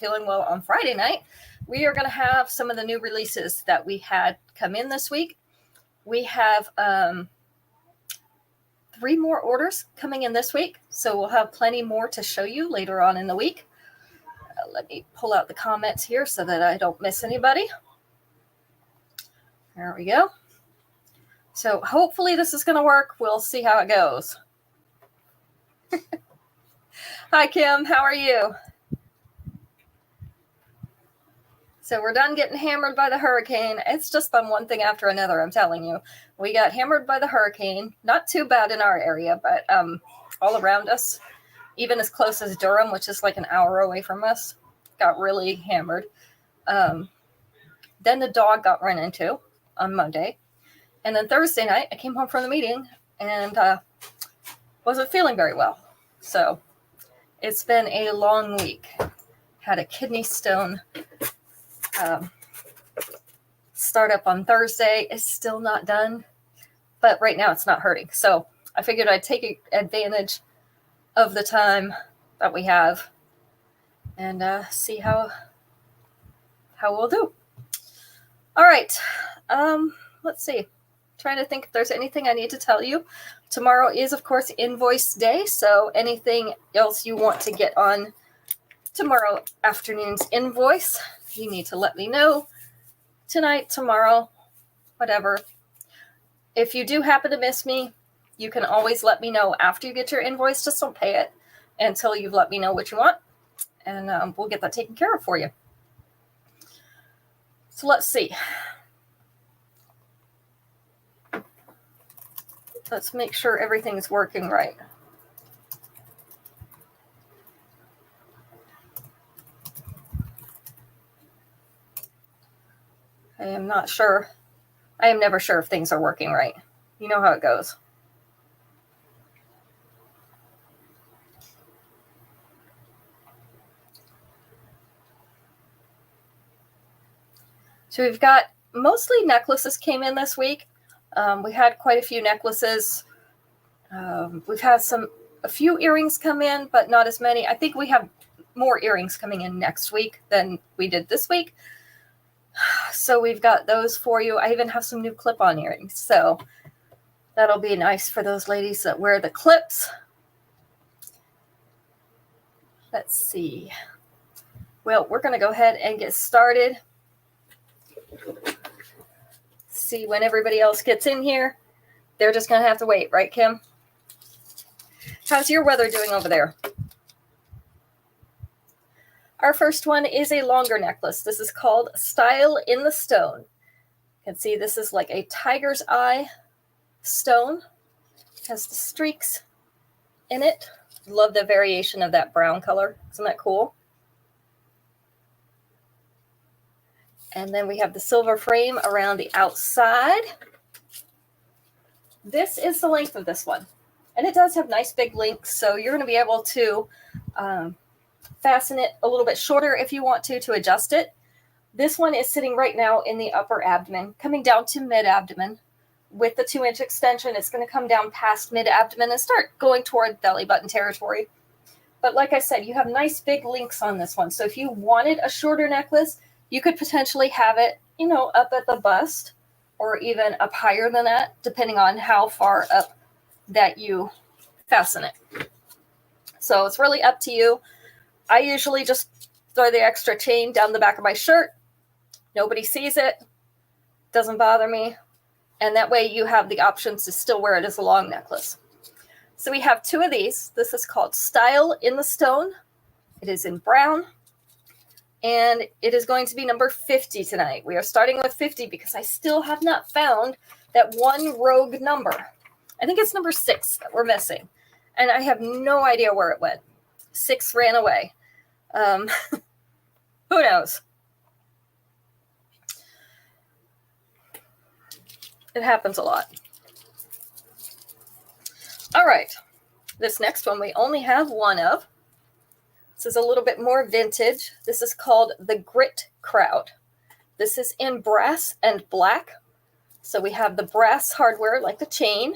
feeling well on Friday night, we are going to have some of the new releases that we had come in this week. We have 3 more orders coming in this week, so we'll have plenty more to show you later on in the week. Let me pull out the comments here so that I don't miss anybody. There we go. So hopefully this is going to work. We'll see how it goes. Hi, Kim. How are you? So we're done getting hammered by the hurricane. It's just been one thing after another, I'm telling you. We got hammered by the hurricane. Not too bad in our area, but all around us, even as close as Durham, which is like an hour away from us, got really hammered. Then the dog got run into on Monday. And then Thursday night, I came home from the meeting and wasn't feeling very well. So it's been a long week. Had a kidney stone start up on Thursday. It's still not done, but right now it's not hurting. So I figured I'd take advantage of the time that we have and see how we'll do. All right. Let's see. Trying to think if there's anything I need to tell you. Tomorrow is, of course, invoice day. So anything else you want to get on tomorrow afternoon's invoice, you need to let me know tonight, tomorrow, whatever. If you do happen to miss me, you can always let me know after you get your invoice. Just don't pay it until you've let me know what you want, and we'll get that taken care of for you. So let's see. Let's make sure everything's working right. I am not sure. I am never sure if things are working right. You know how it goes. So we've got mostly necklaces came in this week. We had quite a few necklaces. We've had a few earrings come in, but not as many. I think we have more earrings coming in next week than we did this week. So we've got those for you. I even have some new clip-on earrings. So that'll be nice for those ladies that wear the clips. Let's see. Well, we're going to go ahead and get started. See when everybody else gets in here. They're just going to have to wait, right, Kim? How's your weather doing over there? Our first one is a longer necklace. This is called Style in the Stone. You can see this is like a tiger's eye stone. It has the streaks in it. Love the variation of that brown color. Isn't that cool? And then we have the silver frame around the outside. This is the length of this one. And it does have nice big links, so you're going to be able to fasten it a little bit shorter if you want to adjust it. This one is sitting right now in the upper abdomen, coming down to mid-abdomen. With the 2-inch extension, it's going to come down past mid-abdomen and start going toward belly button territory. But like I said, you have nice big links on this one. So if you wanted a shorter necklace, you could potentially have it, up at the bust or even up higher than that, depending on how far up that you fasten it. So it's really up to you. I usually just throw the extra chain down the back of my shirt. Nobody sees it. Doesn't bother me. And that way you have the options to still wear it as a long necklace. So we have 2 of these. This is called Style in the Stone. It is in brown. And it is going to be number 50 tonight. We are starting with 50 because I still have not found that one rogue number. I think it's number 6 that we're missing. And I have no idea where it went. 6 ran away. Who knows? It happens a lot. All right. This next one we only have one of. This is a little bit more vintage. This is called the Grit Crowd. This is in brass and black. So we have the brass hardware like the chain.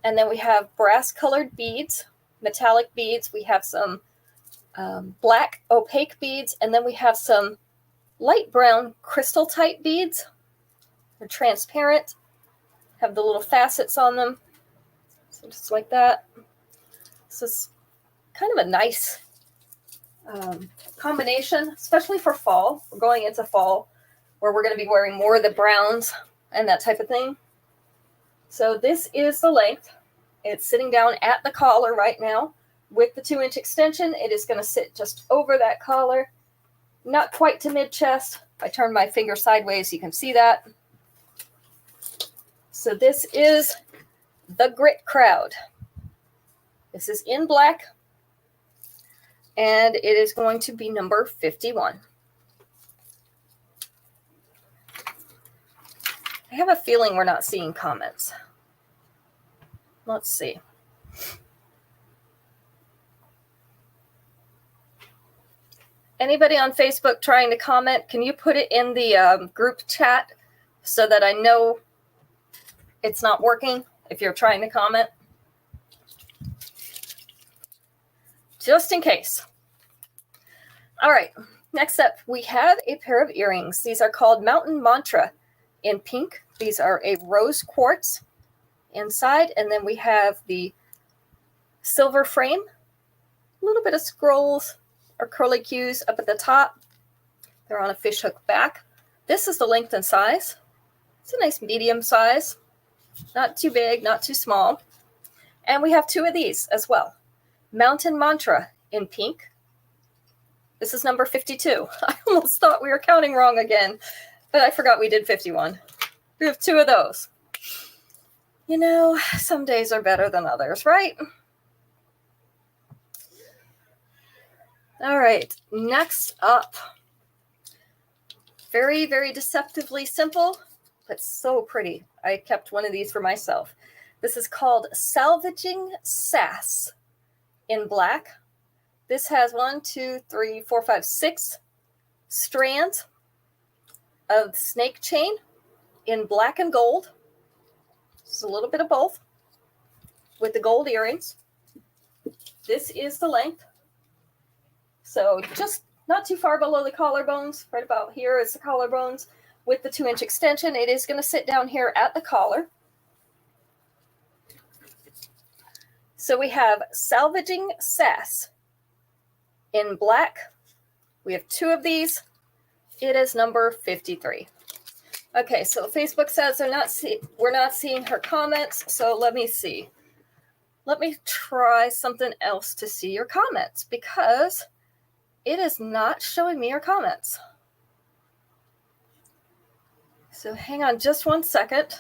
And then we have brass colored beads, metallic beads. We have some black opaque beads, and then we have some light brown crystal type beads. They're transparent, have the little facets on them, so just like that. This is kind of a nice combination, especially for fall. We're going into fall where we're going to be wearing more of the browns and that type of thing. So this is the length. It's sitting down at the collar right now with the 2-inch extension. It is going to sit just over that collar, not quite to mid-chest. If I turn my finger sideways, you can see that. So this is the Grit Crowd. This is in black, and it is going to be number 51. I have a feeling we're not seeing comments. Let's see. Anybody on Facebook trying to comment, can you put it in the group chat so that I know it's not working if you're trying to comment? Just in case. All right, next up, we have a pair of earrings. These are called Mountain Mantra in pink. These are a rose quartz inside, and then we have the silver frame, a little bit of scrolls or curlicues up at the top. They're on a fishhook back. This is the length and size. It's a nice medium size, not too big, not too small. And we have 2 of these as well. Mountain Mantra in pink. This is number 52. I almost thought we were counting wrong again, but I forgot we did 51. We have 2 of those. You know, some days are better than others, right? All right, next up. Very, very deceptively simple, but so pretty. I kept one of these for myself. This is called Salvaging Sass in black. This has 6 strands of snake chain in black and gold. This is a little bit of both with the gold earrings. This is the length. So just not too far below the collarbones, right about here is the collarbones. With the 2-inch extension, it is going to sit down here at the collar. So we have Salvaging Sass in black. We have 2 of these. It is number 53. Okay, so Facebook says we're not seeing her comments, so let me see. Let me try something else to see your comments, because it is not showing me your comments. So hang on just one second.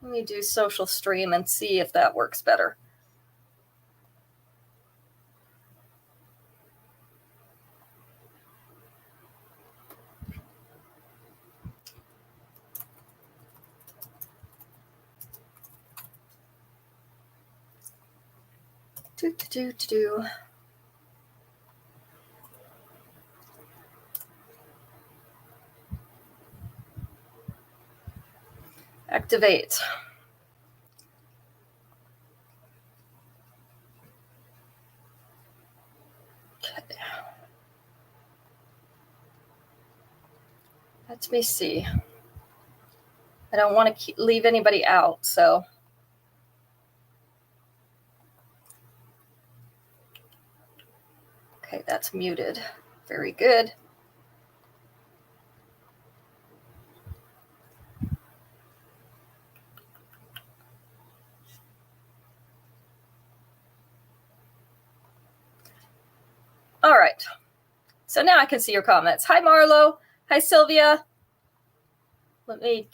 Let me do social stream and see if that works better. Activate. Okay. Let me see. I don't want to leave anybody out, so. Okay, that's muted. Very good. All right. So now I can see your comments. Hi, Marlo. Hi, Sylvia. Let me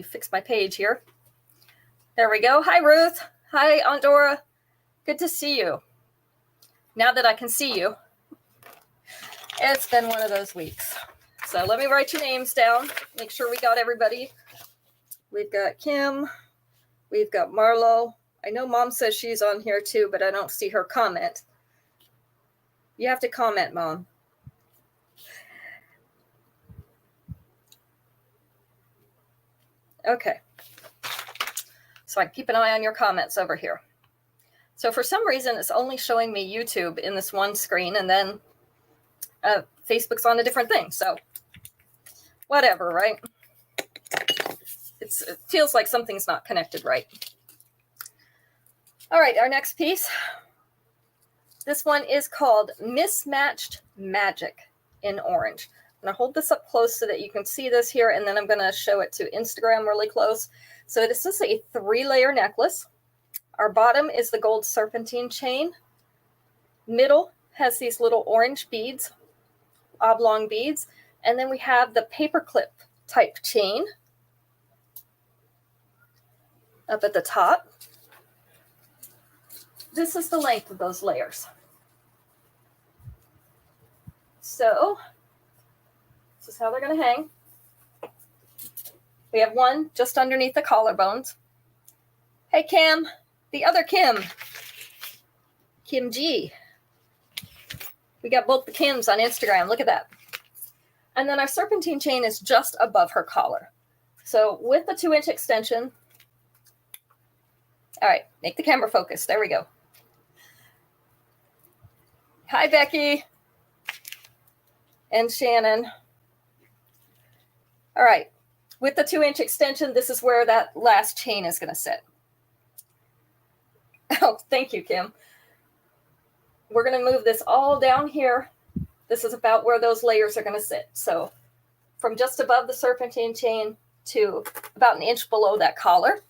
fix my page here. There we go. Hi, Ruth. Hi, Aunt Dora. Good to see you. Now that I can see you, it's been one of those weeks. So let me write your names down. Make sure we got everybody. We've got Kim. We've got Marlo. I know Mom says she's on here too, but I don't see her comment. You have to comment, Mom. Okay. So I can keep an eye on your comments over here. So for some reason, it's only showing me YouTube in this one screen, and then Facebook's on a different thing. So whatever, right? It feels like something's not connected right. All right, our next piece. This one is called Mismatched Magic in orange. I'm going to hold this up close so that you can see this here, and then I'm going to show it to Instagram really close. So this is a 3-layer necklace. Our bottom is the gold serpentine chain. Middle has these little orange beads, oblong beads, and then we have the paperclip type chain up at the top. This is the length of those layers. So this is how they're going to hang. We have one just underneath the collarbones. Hey, Kim, the other Kim, Kim G. We got both the Kims on Instagram. Look at that. And then our serpentine chain is just above her collar. So with the 2-inch extension, all right, make the camera focus. There we go. Hi, Becky and Shannon. All right, with the 2-inch extension, this is where that last chain is going to sit. Oh, thank you, Kim. We're going to move this all down here. This is about where those layers are going to sit. So from just above the serpentine chain to about an inch below that collar.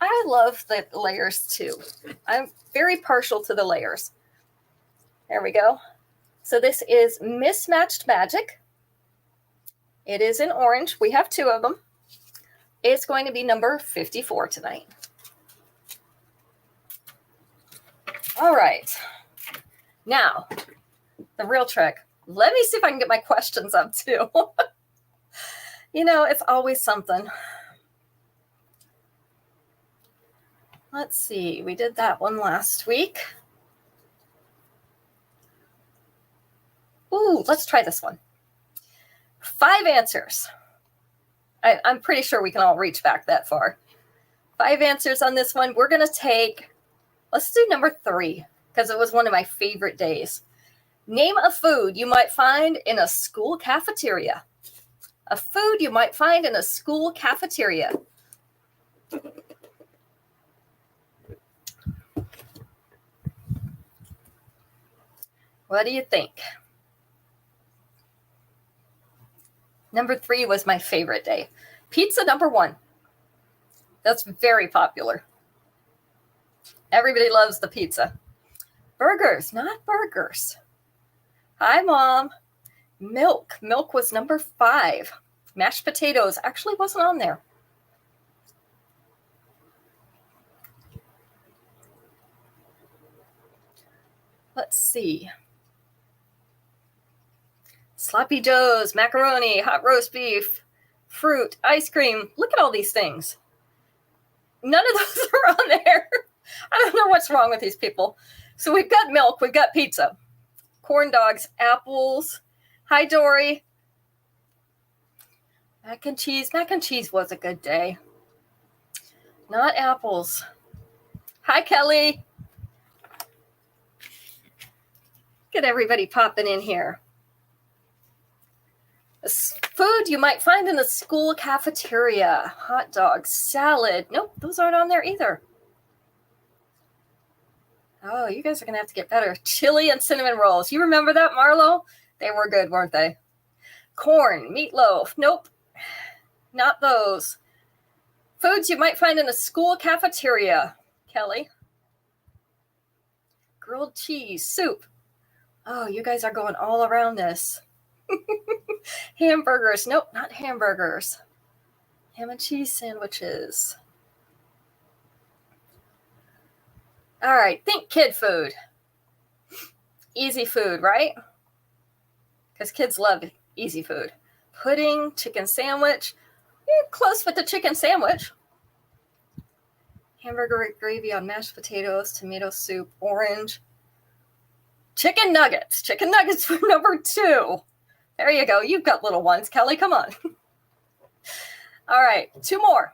I love the layers too. I'm very partial to the layers. There we go. So this is Mismatched Magic. It is in orange. We have 2 of them. It's going to be number 54 tonight. All right. Now, the real trick. Let me see if I can get my questions up too. You know, it's always something. Let's see. We did that one last week. Ooh, let's try this one. 5 answers. I'm pretty sure we can all reach back that far. 5 answers on this one. We're going to take, let's do number 3, because it was one of my favorite days. Name a food you might find in a school cafeteria. A food you might find in a school cafeteria. What do you think? Number 3 was my favorite day. Pizza number 1. That's very popular. Everybody loves the pizza. Burgers, not burgers. Hi, Mom. Milk. Milk was number 5. Mashed potatoes actually wasn't on there. Let's see. Sloppy Joes, macaroni, hot roast beef, fruit, ice cream. Look at all these things. None of those are on there. I don't know what's wrong with these people. So we've got milk, we've got pizza, corn dogs, apples. Hi, Dory. Mac and cheese. Mac and cheese was a good day. Not apples. Hi, Kelly. Get everybody popping in here. Food you might find in the school cafeteria. Hot dogs, salad. Nope, those aren't on there either. Oh, you guys are going to have to get better. Chili and cinnamon rolls. You remember that, Marlo? They were good, weren't they? Corn, meatloaf. Nope, not those. Foods you might find in a school cafeteria. Kelly. Grilled cheese, soup. Oh, you guys are going all around this. Hamburgers. Nope, not hamburgers. Ham and cheese sandwiches. All right, think kid food. Easy food, right? Because kids love easy food. Pudding, chicken sandwich. You're close with the chicken sandwich. Hamburger gravy on mashed potatoes, tomato soup, orange. Chicken nuggets. Chicken nuggets for number 2. There you go. You've got little ones. Kelly, come on. All right, 2 more.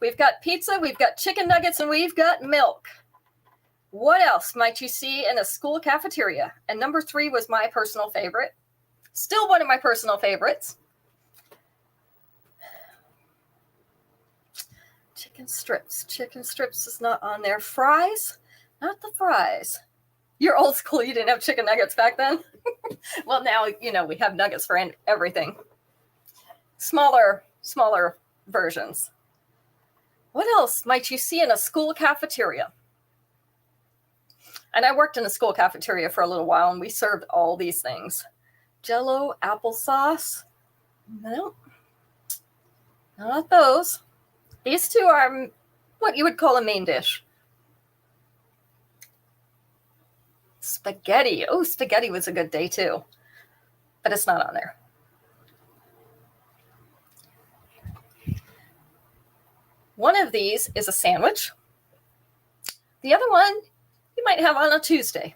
We've got pizza, we've got chicken nuggets, and we've got milk. What else might you see in a school cafeteria? And number 3 was my personal favorite. Still one of my personal favorites. Chicken strips. Chicken strips is not on there. Fries? Not the fries. You're old school. You didn't have chicken nuggets back then? Well, now, we have nuggets for everything. Smaller versions. What else might you see in a school cafeteria? And I worked in a school cafeteria for a little while, and we served all these things. Jell-O, applesauce. No, not those. These two are what you would call a main dish. Spaghetti. Oh, spaghetti was a good day too, but it's not on there. One of these is a sandwich. The other one you might have on a Tuesday.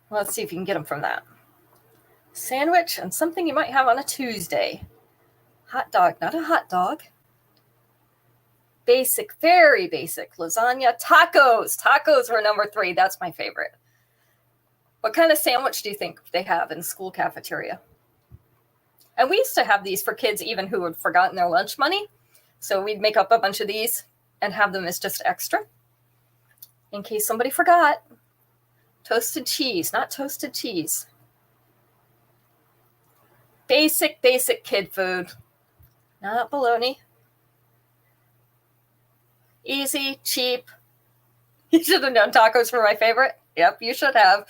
Let's see if you can get them from that. Sandwich and something you might have on a Tuesday. Hot dog, not a hot dog. Basic, very basic. Lasagna, tacos. Tacos were number 3. That's my favorite. What kind of sandwich do you think they have in school cafeteria? And we used to have these for kids even who had forgotten their lunch money. So we'd make up a bunch of these and have them as just extra in case somebody forgot. Toasted cheese, not toasted cheese. Basic kid food. Not bologna. Easy, cheap. You should have known tacos were my favorite. Yep, you should have.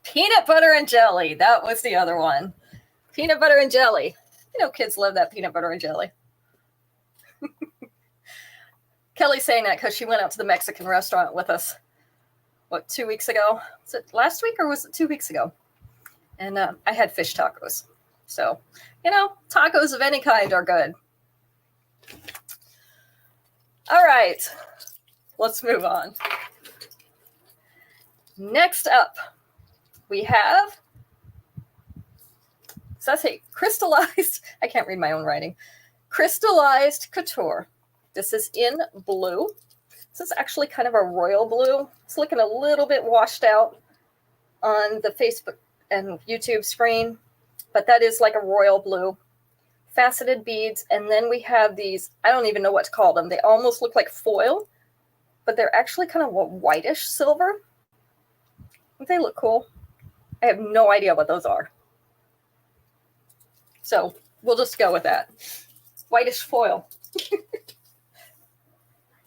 Peanut butter and jelly. That was the other one. Peanut butter and jelly. Kids love that peanut butter and jelly. Kelly's saying that because she went out to the Mexican restaurant with us, 2 weeks ago? Was it last week or was it 2 weeks ago? And I had fish tacos. So, tacos of any kind are good. All right, let's move on. Next up, we have, so I say crystallized, I can't read my own writing, crystallized couture. This is in blue. This is actually kind of a royal blue. It's looking a little bit washed out on the Facebook and YouTube screen, but that is like a royal blue. Faceted beads, and then we have these, I don't even know what to call them. They almost look like foil, but they're actually kind of a whitish silver. Don't they look cool? I have no idea what those are. So we'll just go with that. Whitish foil.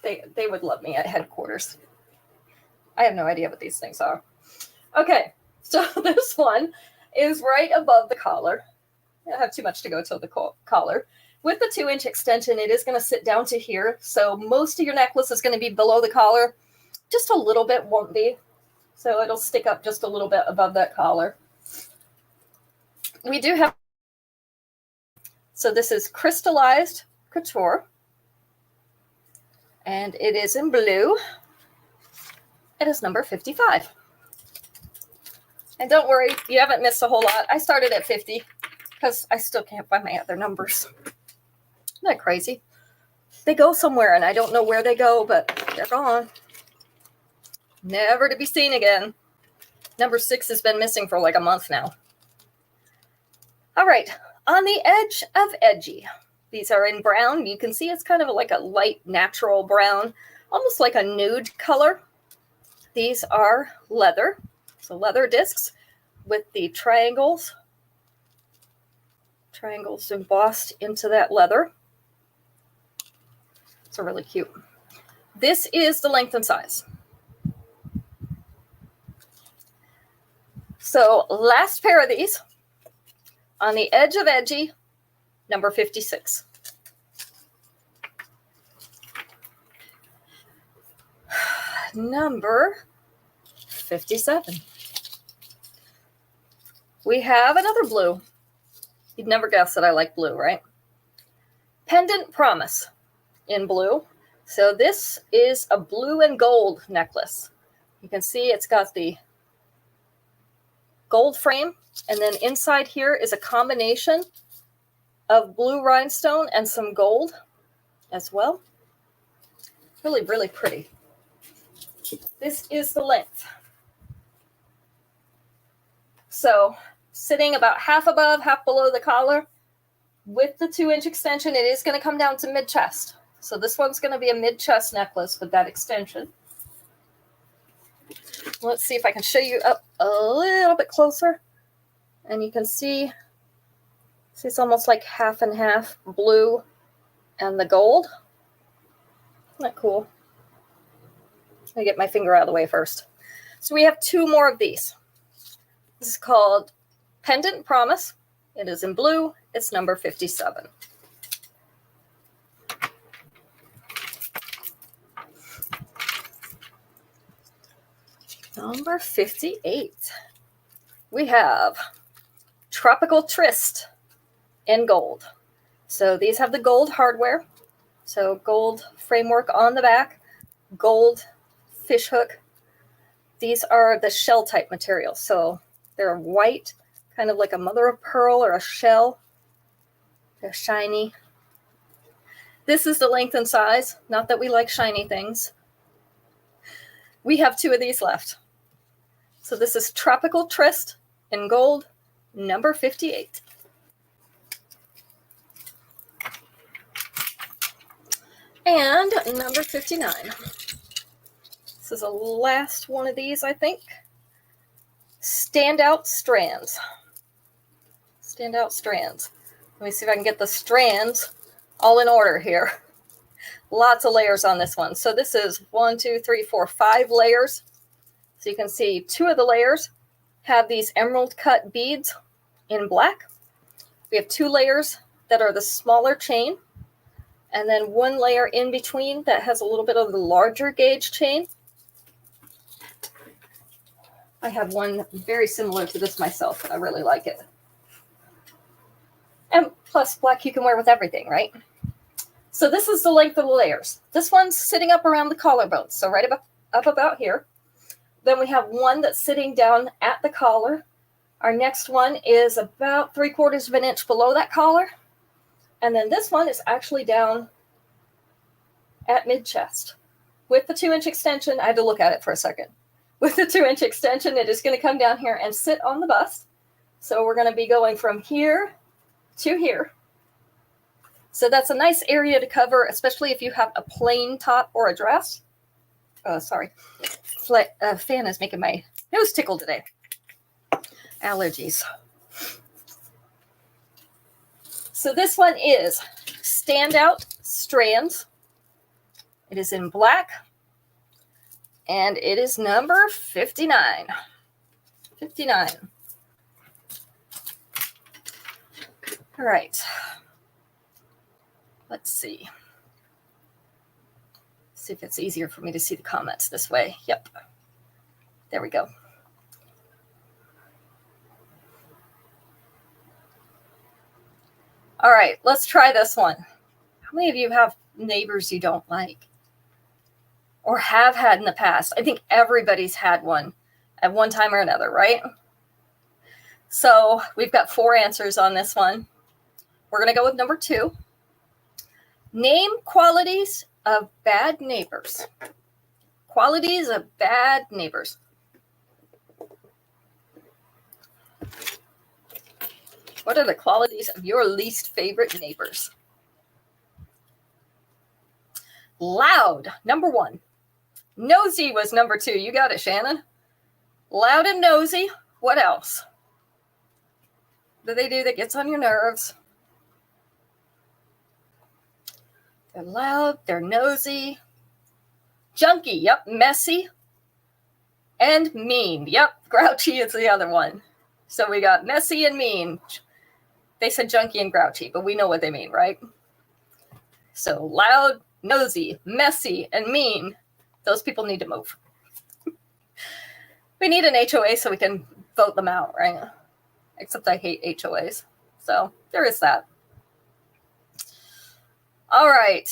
They would love me at headquarters. I have no idea what these things are. Okay, so this one is right above the collar. I don't have too much to go to the collar. With the 2-inch extension, it is going to sit down to here. So most of your necklace is going to be below the collar. Just a little bit won't be. So it'll stick up just a little bit above that collar. We do have, so this is crystallized couture. And it is in blue. It is number 55. And don't worry, you haven't missed a whole lot. I started at 50 because I still can't find my other numbers. Isn't that crazy? They go somewhere and I don't know where they go, but they're gone. Never to be seen again. Number 6 has been missing for like a month now. All right, on the edge of edgy. These are in brown. You can see it's kind of like a light natural brown, almost like a nude color. These are leather. So leather discs with the triangles embossed into that leather. So really cute. This is the length and size. So last pair of these on the edge of edgy, number 56. Number 57. We have another blue. You'd never guess that I like blue, right? Pendant Promise in blue. So this is a blue and gold necklace. You can see it's got the gold frame, and then inside here is a combination of blue rhinestone and some gold. as well. Really, really pretty. This is the length. So sitting about half above, half below the collar. With the 2-inch extension, it is going to come down to mid-chest. So this one's going to be a mid-chest necklace with that extension. Let's see if I can show you up a little bit closer. And you can see it's almost like half and half blue and the gold. Isn't that cool? Let me get my finger out of the way first. So we have 2 more of these. This is called Pendant Promise. It is in blue. It's number 57. Number 58. We have Tropical Tryst in gold. So these have the gold hardware. So gold framework on the back, gold fish hook. These are the shell type material. So they're white, kind of like a mother of pearl or a shell. They're shiny. This is the length and size. Not that we like shiny things. We have 2 of these left. So this is Tropical Tryst in gold, number 58. And number 59. This is the last one of these, I think. Standout Strands. Standout Strands. Let me see if I can get the strands all in order here. Lots of layers on this one. So this is 1, 2, 3, 4, 5 layers. So you can see 2 of the layers have these emerald cut beads in black. We have 2 layers that are the smaller chain. And then 1 layer in between that has a little bit of the larger gauge chain. I have one very similar to this myself, and I really like it. And plus, black you can wear with everything, right? So this is the length of the layers. This one's sitting up around the collarbone, so right up about here. Then we have one that's sitting down at the collar. Our next one is about 3/4 of an inch below that collar. And then this one is actually down at mid-chest. With the 2-inch extension, I had to look at it for a second. With the 2-inch extension, it is going to come down here and sit on the bust. So we're going to be going from here to here. So that's a nice area to cover, especially if you have a plain top or a dress. Sorry. Fan is making my nose tickle today. Allergies. So this one is Standout Strands. It is in black. And it is number 59. 59. All right. Let's see. See if it's easier for me to see the comments this way. Yep. There we go. All right, let's try this one. How many of you have neighbors you don't like? Or have had in the past? I think everybody's had one at one time or another, right? So we've got 4 answers on this one. We're going to go with number 2. Name qualities of bad neighbors. Qualities of bad neighbors. What are the qualities of your least favorite neighbors? Loud, number 1. Nosy was number 2. You got it, Shannon. Loud and nosy. What else? What do they do that gets on your nerves? They're loud. They're nosy. Junky. Yep. Messy. And mean. Yep. Grouchy is the other one. So we got messy and mean. They said junky and grouchy, but we know what they mean, right? So loud, nosy, messy, and mean. Those people need to move. We need an HOA so we can vote them out, right? Except I hate HOAs. So there is that. All right.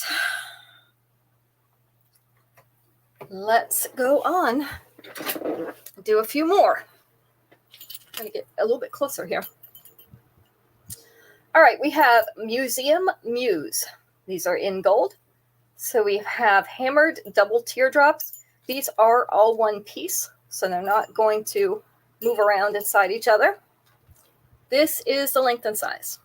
Let's go on. Do a few more. I'm going to get a little bit closer here. All right, we have Museum Muse. These are in gold. So we have hammered double teardrops. These are all one piece, so they're not going to move around inside each other. This is the length and size.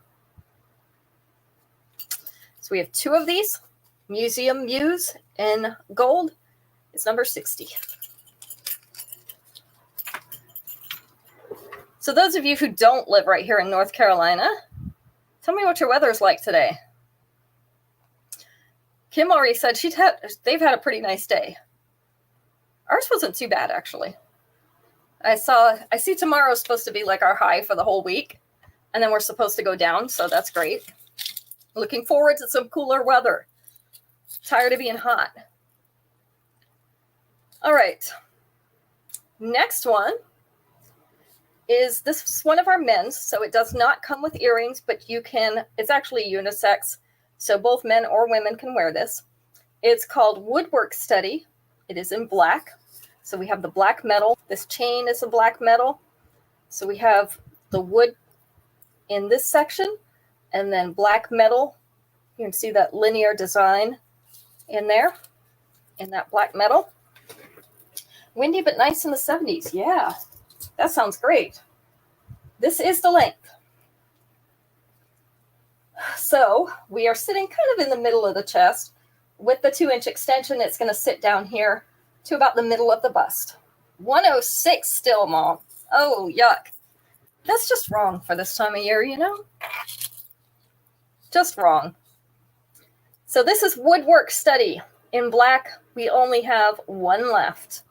So we have 2 of these. Museum Muse in gold is number 60. So those of you who don't live right here in North Carolina, tell me what your weather's like today. Kim already said they've had a pretty nice day. Ours wasn't too bad, actually. I see tomorrow's supposed to be like our high for the whole week, and then we're supposed to go down, so that's great. Looking forward to some cooler weather. Tired of being hot. All right. Next one is this is one of our men's, so it does not come with earrings, but it's actually unisex, so both men or women can wear this. It's called Woodwork Study. It is in black. So we have the black metal. This chain is a black metal. So we have the wood in this section, and then black metal. You can see that linear design in there, in that black metal. Windy but nice in the 70s. Yeah, that sounds great. This is the length. So we are sitting kind of in the middle of the chest. With the 2-inch extension, it's going to sit down here to about the middle of the bust. 106 still, Mom. Oh, yuck. That's just wrong for this time of year, you know? Just wrong. So this is Woodwork Study. In black, we only have 1 left.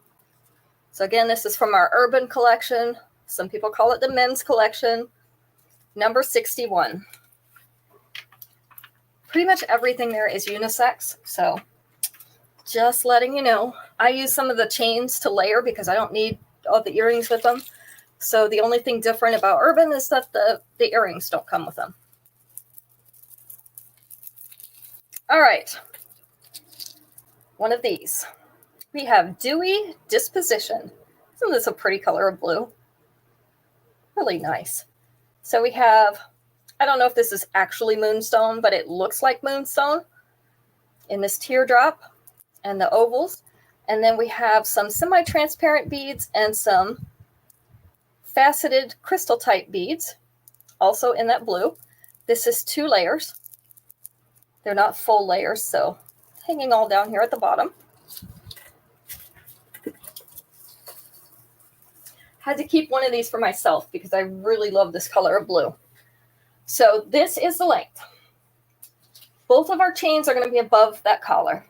So again, this is from our Urban collection. Some people call it the men's collection. Number 61. Pretty much everything there is unisex, so just letting you know. I use some of the chains to layer because I don't need all the earrings with them. So the only thing different about Urban is that the earrings don't come with them. All right. One of these. We have Dewy Disposition. Isn't this a pretty color of blue? Really nice. So we have, I don't know if this is actually moonstone, but it looks like moonstone in this teardrop and the ovals. And then we have some semi-transparent beads and some faceted crystal type beads, also in that blue. This is 2 layers. They're not full layers, so hanging all down here at the bottom. Had to keep one of these for myself because I really love this color of blue. So this is the length. Both of our chains are going to be above that collar.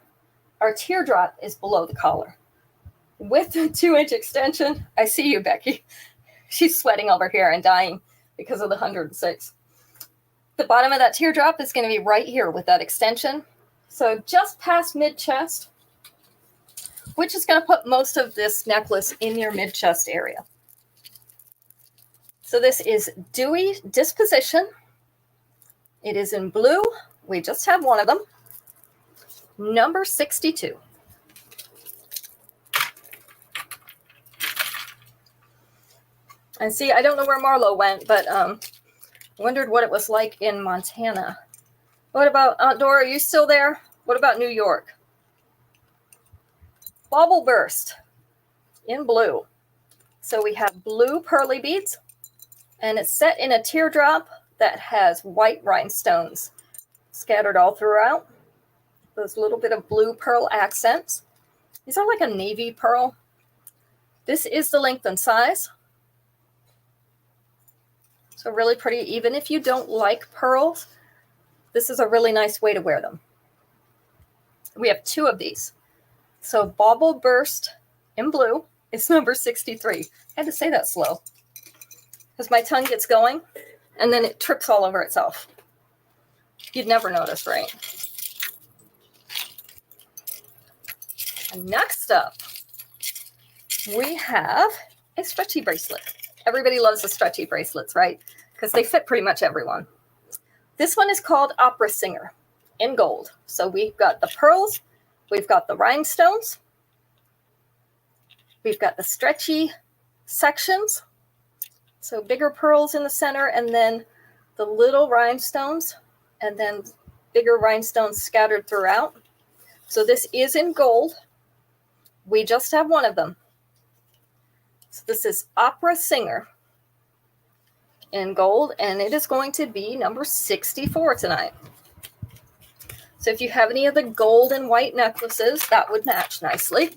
Our teardrop is below the collar. With the 2-inch extension, I see you, Becky. She's sweating over here and dying because of the 106. The bottom of that teardrop is going to be right here with that extension. So just past mid-chest, which is going to put most of this necklace in your mid-chest area. So this is Dewy Disposition. It is in blue. We just have one of them. Number 62. And see, I don't know where Marlo went, but wondered what it was like in Montana. What about Aunt Dora? Are you still there? What about New York? Bauble Burst in blue. So we have blue pearly beads, and it's set in a teardrop that has white rhinestones scattered all throughout. Those little bit of blue pearl accents. These are like a navy pearl. This is the length and size. So really pretty. Even if you don't like pearls, this is a really nice way to wear them. We have 2 of these. So Bauble Burst in blue is number 63. I had to say that slow because my tongue gets going and then it trips all over itself. You'd never notice, right? And next up, we have a stretchy bracelet. Everybody loves the stretchy bracelets, right? Because they fit pretty much everyone. This one is called Opera Singer in gold. So we've got the pearls, we've got the rhinestones, we've got the stretchy sections. So bigger pearls in the center, and then the little rhinestones, and then bigger rhinestones scattered throughout. So this is in gold. We just have one of them. So this is Opera Singer in gold, and it is going to be number 64 tonight. So if you have any of the gold and white necklaces, that would match nicely.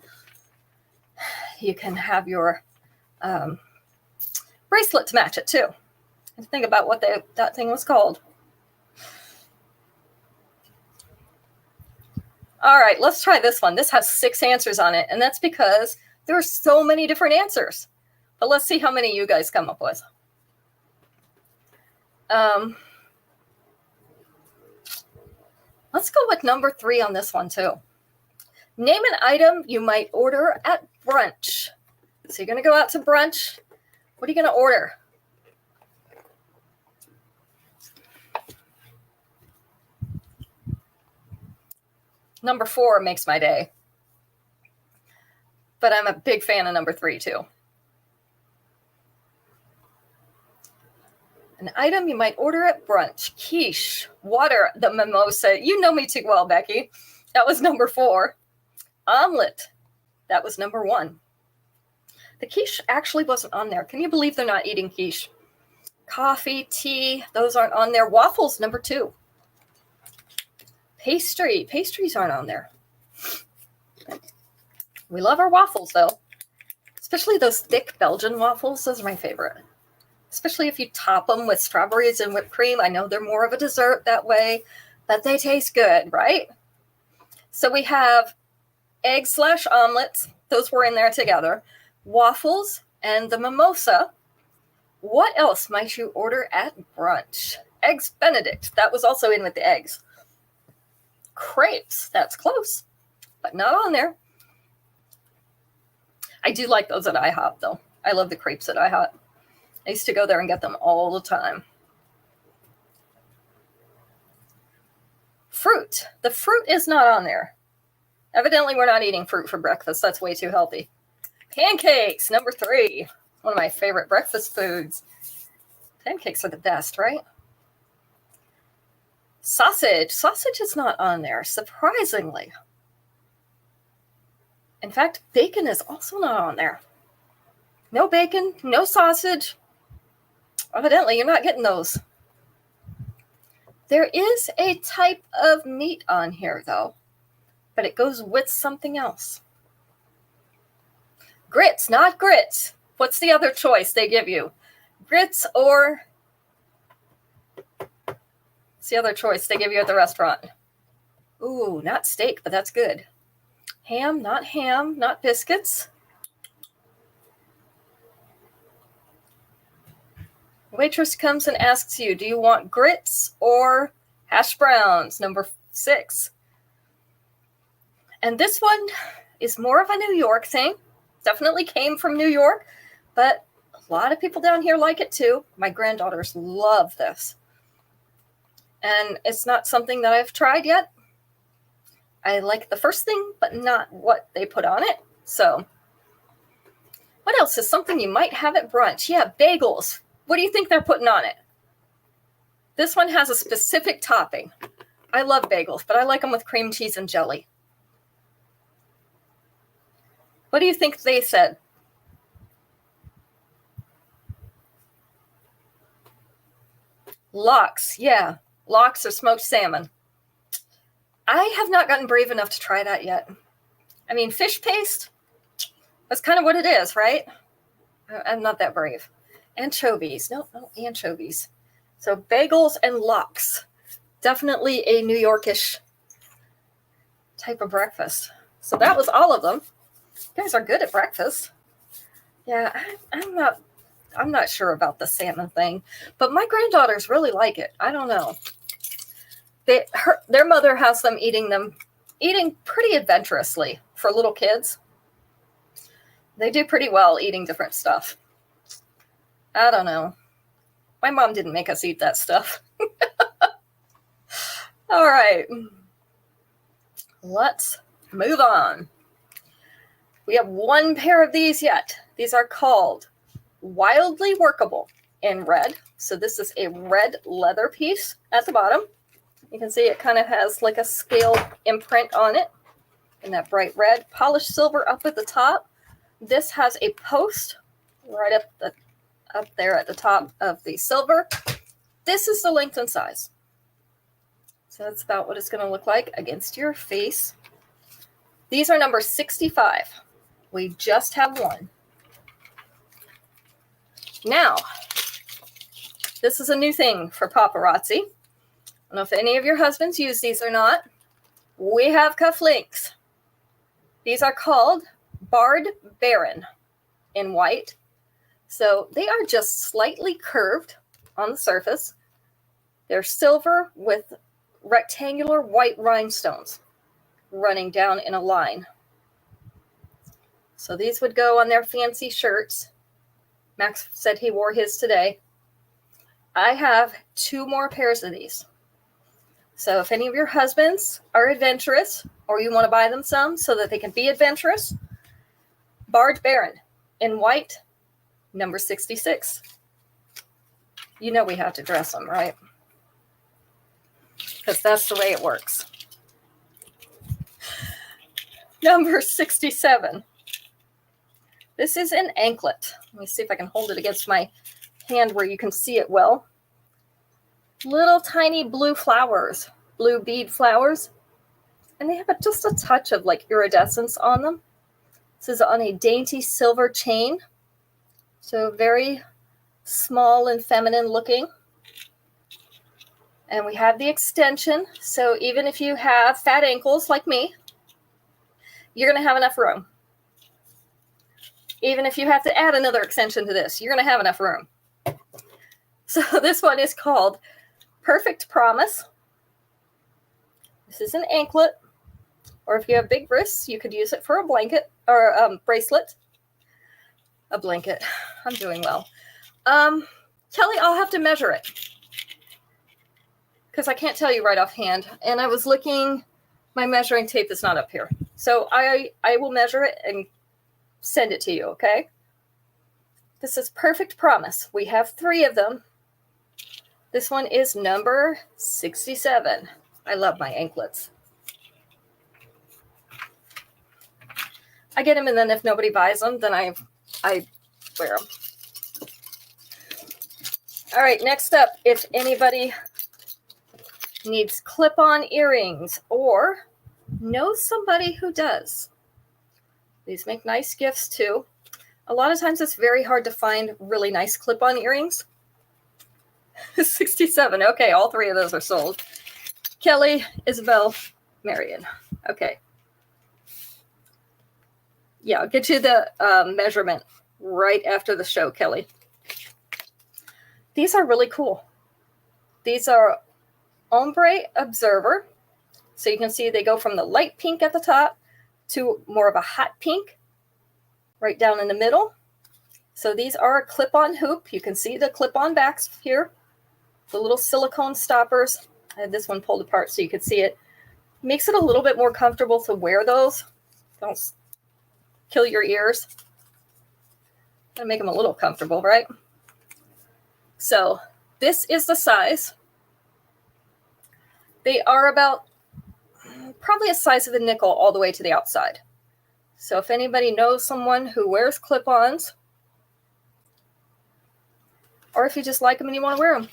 You can have your bracelet to match it too. And think about what that thing was called. All right, let's try this one. This has 6 answers on it, and that's because there are so many different answers. But let's see how many you guys come up with. Let's go with number 3 on this one too. Name an item you might order at brunch. So you're going to go out to brunch. What are you going to order? Number 4 makes my day. But I'm a big fan of number 3 too. An item you might order at brunch. Quiche, water, the mimosa. You know me too well, Becky. That was number 4. Omelet. That was number 1. The quiche actually wasn't on there. Can you believe they're not eating quiche? Coffee, tea, those aren't on there. Waffles, number 2. Pastry. Pastries aren't on there. We love our waffles, though. Especially those thick Belgian waffles. Those are my favorite. Especially if you top them with strawberries and whipped cream. I know they're more of a dessert that way, but they taste good, right? So we have egg/omelets. Those were in there together. Waffles and the mimosa. What else might you order at brunch? Eggs Benedict. That was also in with the eggs. Crepes. That's close, but not on there. I do like those at IHOP, though. I love the crepes at IHOP. I used to go there and get them all the time. Fruit. The fruit is not on there. Evidently, we're not eating fruit for breakfast. That's way too healthy. Pancakes, number 3. One of my favorite breakfast foods. Pancakes are the best, right? Sausage. Sausage is not on there, surprisingly. In fact, bacon is also not on there. No bacon, no sausage. Evidently, you're not getting those. There is a type of meat on here, though, but it goes with something else. Grits, not grits. What's the other choice they give you? Grits or... What's the other choice they give you at the restaurant? Ooh, not steak, but that's good. Ham, not biscuits. Waitress comes and asks you, do you want grits or hash browns? Number 6. And this one is more of a New York thing. Definitely came from New York, but a lot of people down here like it too. My granddaughters love this. And it's not something that I've tried yet. I like the first thing, but not what they put on it. So what else is something you might have at brunch? Yeah, bagels. What do you think they're putting on it? This one has a specific topping. I love bagels, but I like them with cream cheese and jelly. What do you think they said? Lox, yeah. Lox or smoked salmon. I have not gotten brave enough to try that yet. I mean, fish paste, that's kind of what it is, right? I'm not that brave. Anchovies. No, anchovies. So bagels and lox. Definitely a New Yorkish type of breakfast. So that was all of them. You guys are good at breakfast. Yeah, I'm not sure about the salmon thing, but my granddaughters really like it. I don't know. Their mother has them eating pretty adventurously for little kids. They do pretty well eating different stuff. I don't know. My mom didn't make us eat that stuff. All right. Let's move on. We have one pair of these yet. These are called Wildly Workable in red. So this is a red leather piece at the bottom. You can see it kind of has like a scale imprint on it. in that bright red. Polished silver up at the top. This has a post right up there at the top of the silver. This is the length and size. So that's about what it's going to look like against your face. These are number 65. We just have one. Now, this is a new thing for Paparazzi. I don't know if any of your husbands use these or not. We have cufflinks. These are called Barred Baron in white. So they are just slightly curved on the surface. They're silver with rectangular white rhinestones running down in a line. So these would go on their fancy shirts. Max said he wore his today. I have 2 more pairs of these. So if any of your husbands are adventurous or you want to buy them some so that they can be adventurous, Barred Baron in white, number 66. You know we have to dress them, right? Because that's the way it works. Number 67. This is an anklet. Let me see if I can hold it against my hand where you can see it well. Little tiny blue flowers, blue bead flowers. And they have just a touch of like iridescence on them. This is on a dainty silver chain. So very small and feminine looking. And we have the extension. So even if you have fat ankles like me, you're going to have enough room. Even if you have to add another extension to this, you're going to have enough room. So this one is called Perfect Promise. This is an anklet. Or if you have big wrists, you could use it for a blanket or a bracelet. A blanket. I'm doing well. Kelly, I'll have to measure it, because I can't tell you right offhand. And I was looking, my measuring tape is not up here. So I will measure it and send it to you, okay? This is Perfect Promise. We have 3 of them. This one is number 67. I love my anklets. I get them, and then if nobody buys them, then I wear them. All right, next up, if anybody needs clip-on earrings or knows somebody who does, these make nice gifts too. A lot of times it's very hard to find really nice clip-on earrings. 67. Okay, all 3 of those are sold. Kelly, Isabel, Marion. Okay. Yeah, I'll get you the measurement right after the show, Kelly. These are really cool. These are Ombre Observer. So you can see they go from the light pink at the top to more of a hot pink right down in the middle. So these are a clip-on hoop. You can see the clip-on backs here. The little silicone stoppers. I had this one pulled apart so you could see it. Makes it a little bit more comfortable to wear those. Don't kill your ears. Gotta make them a little comfortable, right? So this is the size. They are about probably a size of a nickel all the way to the outside. So if anybody knows someone who wears clip-ons, or if you just like them and you want to wear them,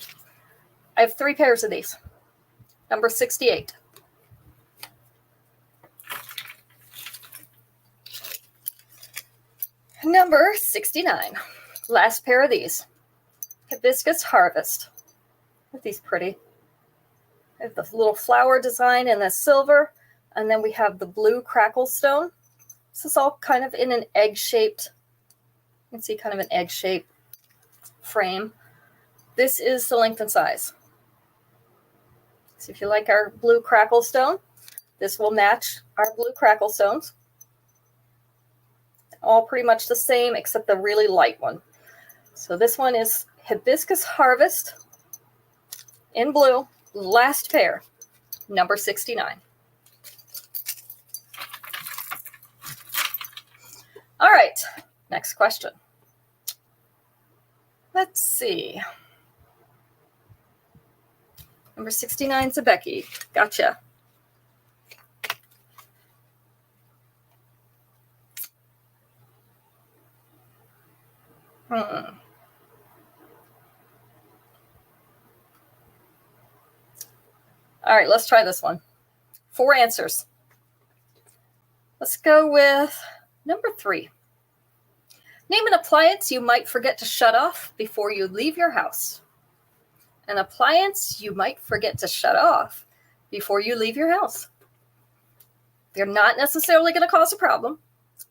I have 3 pairs of these. Number 68. Number 69. Last pair of these. Hibiscus Harvest. Aren't these pretty? I have the little flower design and the silver. And then we have the blue crackle stone. This is all kind of in an egg-shaped, you can see kind of an egg-shaped frame. This is the length and size. So if you like our blue crackle stone, this will match our blue crackle stones. All pretty much the same except the really light one. So this one is Hibiscus Harvest in blue, last pair, number 69. All right, next question. Let's see. Number 69 is a Becky. Gotcha. All right, let's try this one. 4 answers. Let's go with number 3. Name an appliance you might forget to shut off before you leave your house. An appliance you might forget to shut off before you leave your house. They're not necessarily going to cause a problem.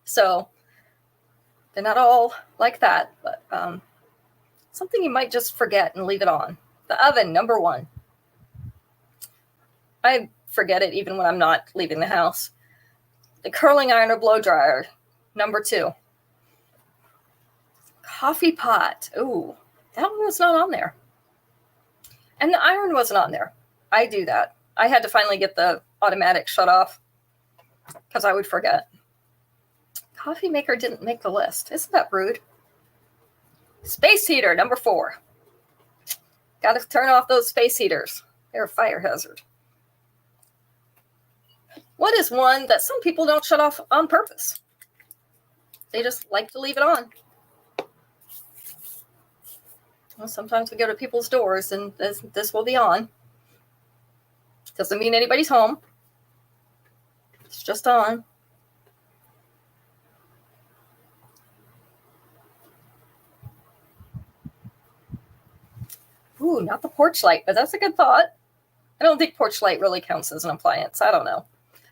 So they're not all like that, but something you might just forget and leave it on. The oven, number 1. I forget it even when I'm not leaving the house. The curling iron or blow dryer, number 2. Coffee pot. Ooh, that one was not on there. And the iron wasn't on there. I do that. I had to finally get the automatic shut off because I would forget. Coffee maker didn't make the list. Isn't that rude? Space heater, number 4. Got to turn off those space heaters. They're a fire hazard. What is one that some people don't shut off on purpose? They just like to leave it on. Well, sometimes we go to people's doors and this will be on. Doesn't mean anybody's home. It's just on. Ooh, not the porch light, but that's a good thought. I don't think porch light really counts as an appliance. I don't know.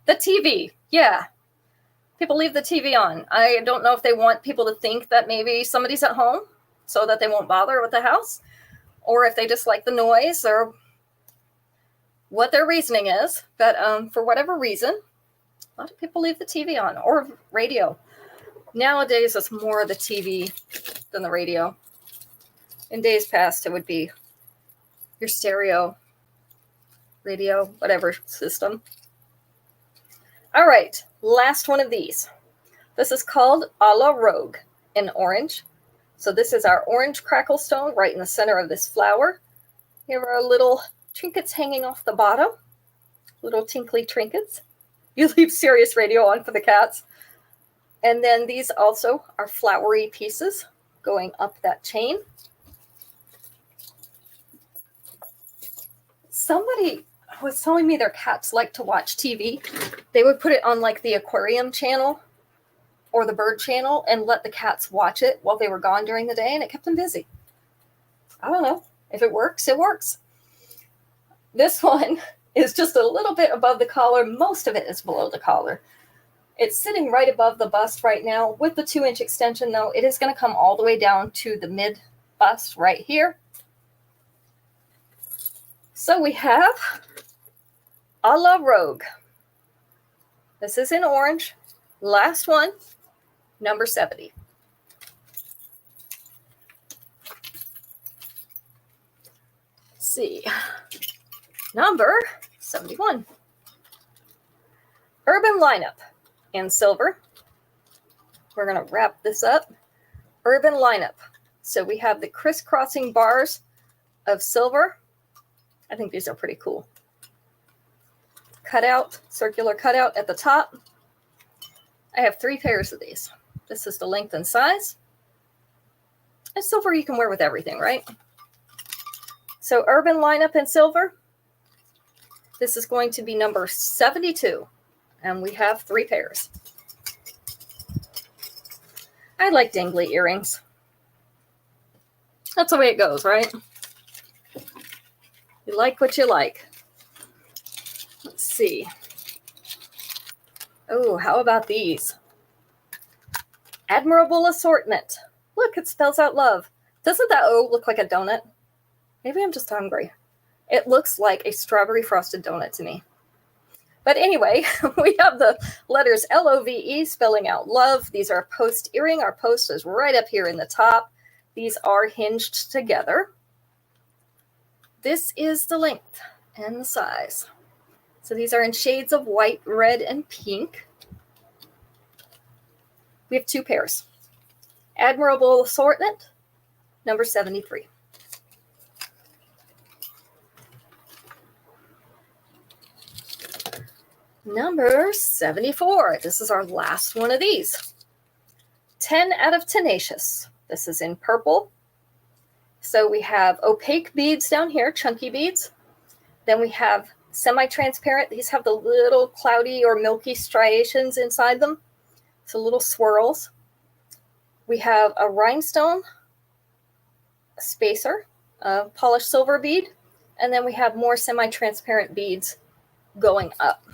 The TV. Yeah. People leave the TV on. I don't know if they want people to think that maybe somebody's at home so that they won't bother with the house, or if they just like the noise, or what their reasoning is. But for whatever reason, a lot of people leave the TV on, or radio. Nowadays, it's more the TV than the radio. In days past, it would be your stereo, radio, whatever system. All right, last one of these. This is called a la Rogue in orange. So this is our orange crackle stone right in the center of this flower. Here are little trinkets hanging off the bottom. Little tinkly trinkets. You leave Sirius radio on for the cats. And then these also are flowery pieces going up that chain. Somebody was telling me their cats like to watch TV. They would put it on like the aquarium channel or the bird channel and let the cats watch it while they were gone during the day, and it kept them busy. I don't know. If it works, it works. This one is just a little bit above the collar. Most of it is below the collar. It's sitting right above the bust right now. With the 2-inch extension, though, it is going to come all the way down to the mid bust right here. So we have a la Rogue. This is in orange. Last one, number 70. Let's see. Number 71. Urban lineup in silver. We're going to wrap this up. Urban lineup. So we have the crisscrossing bars of silver. I think these are pretty cool. Cutout, circular cutout at the top. I have 3 pairs of these. This is the length and size. And silver you can wear with everything, right? So urban lineup in silver. This is going to be number 72. And we have 3 pairs. I like dangly earrings. That's the way it goes, right? You like what you like. Let's see. Oh, how about these? Admirable assortment. Look, it spells out love. Doesn't that O look like a donut? Maybe I'm just hungry. It looks like a strawberry frosted donut to me. But anyway, we have the letters L-O-V-E spelling out love. These are a post earring. Our post is right up here in the top. These are hinged together. This is the length and the size. So these are in shades of white, red, and pink. We have 2 pairs. Admirable assortment, number 73. Number 74. This is our last one of these. 10 out of Tenacious. This is in purple. So we have opaque beads down here, chunky beads. Then we have semi-transparent. These have the little cloudy or milky striations inside them. So little swirls. We have a rhinestone spacer, a polished silver bead, and then we have more semi-transparent beads going up.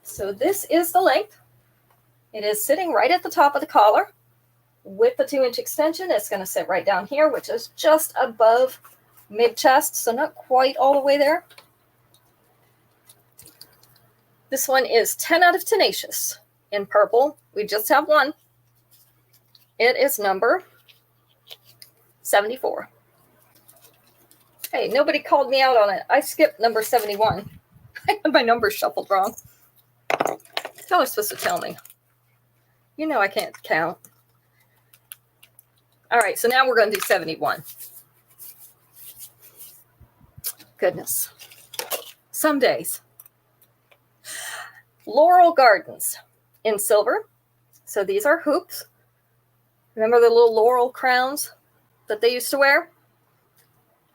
So this is the length. It is sitting right at the top of the collar. With the 2-inch extension, it's going to sit right down here, which is just above mid-chest, so not quite all the way there. This one is 10 out of Tenacious in purple. We just have one. It is number 74. Hey, nobody called me out on it. I skipped number 71. I had my numbers shuffled wrong. How are you supposed to tell me? You know I can't count. All right, so now we're going to do 71. Goodness. Some days. Laurel Gardens in silver. So these are hoops. Remember the little laurel crowns that they used to wear?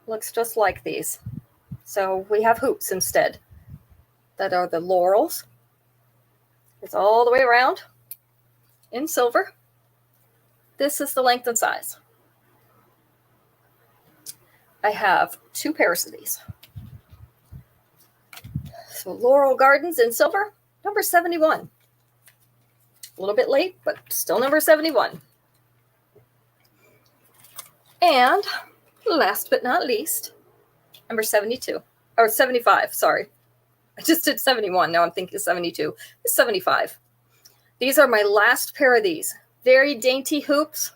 Looks just like these. So we have hoops instead. That are the laurels. It's all the way around in silver. This is the length and size. I have 2 pairs of these. So Laurel Gardens in silver, number 71. A little bit late, but still number 71. And last but not least, number 72. Or 75, sorry. I just did 71. Now I'm thinking 72. It's 75. These are my last pair of these. Very dainty hoops.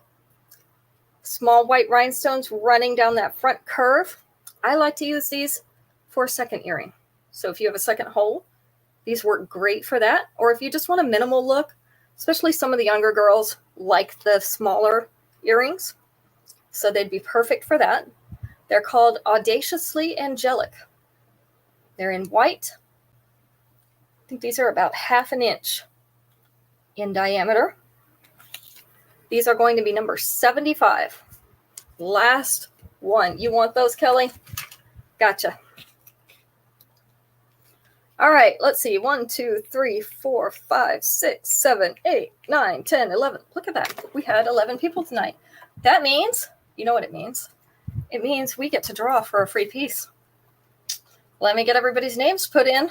Small white rhinestones running down that front curve. I like to use these for a second earring. So if you have a second hole, these work great for that. Or if you just want a minimal look, especially some of the younger girls like the smaller earrings. So they'd be perfect for that. They're called Audaciously Angelic. They're in white. I think these are about 1/2 inch in diameter. These are going to be number 75. Last one. You want those, Kelly? Gotcha. All right, let's see. 1, 2, 3, 4, 5, 6, 7, 8, 9, 10, 11. Look at that. We had 11 people tonight. That means, you know what it means? It means we get to draw for a free piece. Let me get everybody's names put in.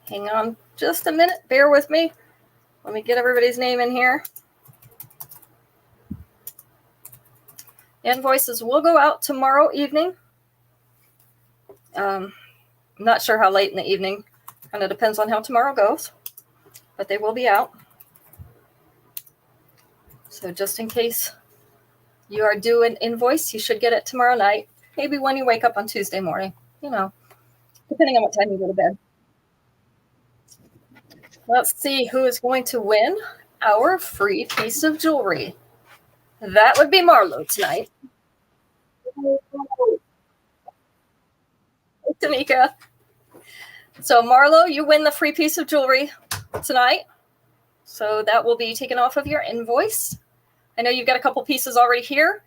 Hang on just a minute. Bear with me. Let me get everybody's name in here. Invoices will go out tomorrow evening. I'm not sure how late in the evening. Kind of depends on how tomorrow goes. But they will be out. So just in case you are due an invoice, you should get it tomorrow night. Maybe when you wake up on Tuesday morning. You know, depending on what time you go to bed. Let's see who is going to win our free piece of jewelry. That would be Marlo tonight. Hey, Tamika. So Marlo, you win the free piece of jewelry tonight. So that will be taken off of your invoice. I know you've got a couple pieces already here.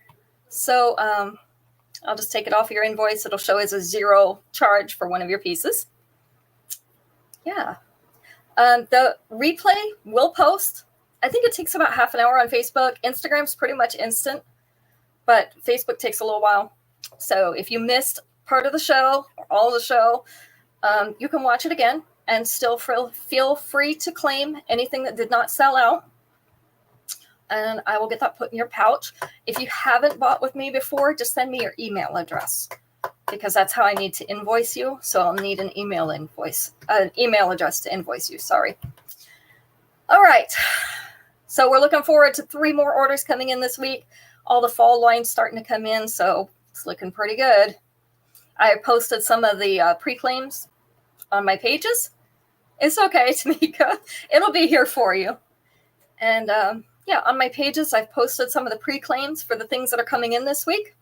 So I'll just take it off of your invoice. It'll show as a 0 charge for one of your pieces. Yeah. The replay will post. I think it takes about half an hour on Facebook. Instagram's pretty much instant, but Facebook takes a little while. So if you missed part of the show or all of the show, you can watch it again and still feel free to claim anything that did not sell out. And I will get that put in your pouch. If you haven't bought with me before, just send me your email address, because that's how I need to invoice you. So I'll need an email address to invoice you. Sorry. All right. So we're looking forward to 3 more orders coming in this week. All the fall lines starting to come in, so it's looking pretty good. I posted some of the pre-claims on my pages. It's okay, Tamika. It'll be here for you. And yeah, on my pages, I've posted some of the pre-claims for the things that are coming in this week.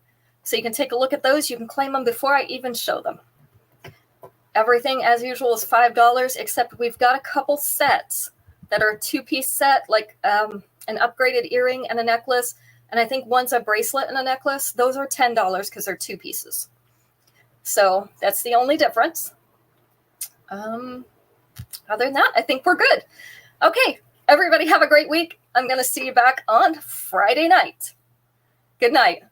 So you can take a look at those. You can claim them before I even show them. Everything, as usual, is $5, except we've got a couple sets that are a 2-piece set, like an upgraded earring and a necklace. And I think one's a bracelet and a necklace. Those are $10 because they're 2 pieces. So that's the only difference. Other than that, I think we're good. Okay, everybody have a great week. I'm going to see you back on Friday night. Good night.